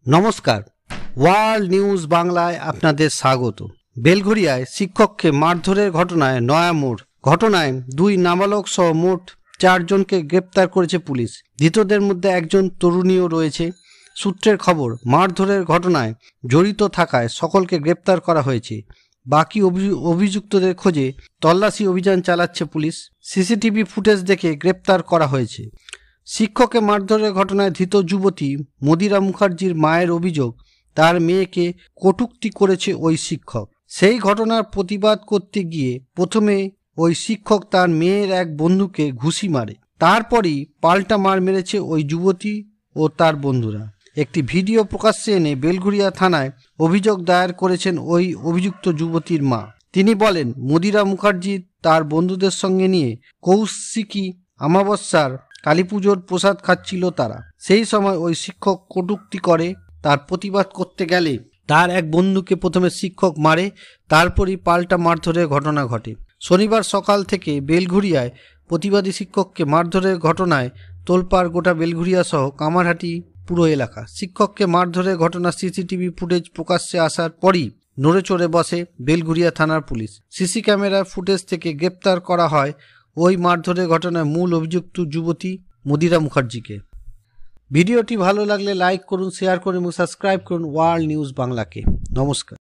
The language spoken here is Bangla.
নমস্কার, ওয়ার্ল্ড নিউজ বাংলায় আপনাদের স্বাগত। বেলঘরিয়ায় শিক্ষককে মারধরের ঘটনায় নয়া মোড়। ঘটনায় 2 নাবালক সহ মোট 4 জনকে গ্রেপ্তার করেছে পুলিশ। ধৃতদের মধ্যে একজন তরুণীও রয়েছে। সূত্রের খবর, মারধরের ঘটনায় জড়িত থাকায় সকলকে গ্রেপ্তার করা হয়েছে। বাকি অভিযুক্তদের খোঁজে তল্লাশি অভিযান চালাচ্ছে পুলিশ। সিসিটিভি ফুটেজ দেখে গ্রেপ্তার করা হয়েছে। শিক্ষককে মারধরের ঘটনায় ধৃত যুবতী মদিরা মুখার্জির মায়ের অভিযোগ, তার মেয়েকে কটূক্তি করেছে ওই শিক্ষক। সেই ঘটনার প্রতিবাদ করতে গিয়ে প্রথমে ওই শিক্ষক তার মেয়ের এক বন্ধুকে ঘুষি মারে, তারপরই পাল্টা মার মেরেছে ওই যুবতী ও তার বন্ধুরা। একটি ভিডিও প্রকাশ্যে এনে বেলঘরিয়া থানায় অভিযোগ দায়ের করেছেন ওই অভিযুক্ত যুবতীর মা। তিনি বলেন, মদিরা মুখার্জি তার বন্ধুদের সঙ্গে নিয়ে কৌশিকী অমাবস্যার কালীপুজোর প্রসাদ খাচ্ছিল তারা। সেই সময় ওই শিক্ষক কটূক্তি করে। তার প্রতিবাদ করতে গেলে তার এক বন্ধুকে প্রথমে শিক্ষক মারে, তারপরই পাল্টা মারধরের ঘটনা ঘটে। শনিবার সকাল থেকে বেলঘরিয়ায় প্রতিবাদী শিক্ষককে মারধরের ঘটনায় তোলপাড় গোটা বেলঘরিয়া সহ কামারহাটি পুরো এলাকা। শিক্ষককে মারধরের ঘটনা সিসিটিভি ফুটেজ প্রকাশ্যে আসার পরই নড়েচড়ে বসে বেলঘরিয়া থানার পুলিশ। সিসি ক্যামেরার ফুটেজ থেকে গ্রেপ্তার করা হয় ওই মারধরের ঘটনায় মূল অভিযুক্ত যুবতী মদিরা মুখার্জিকে। ভিডিওটি ভালো লাগলে লাইক করুন, শেয়ার করুন এবং সাবস্ক্রাইব করুন ওয়ার্ল্ড নিউজ বাংলাকে। নমস্কার।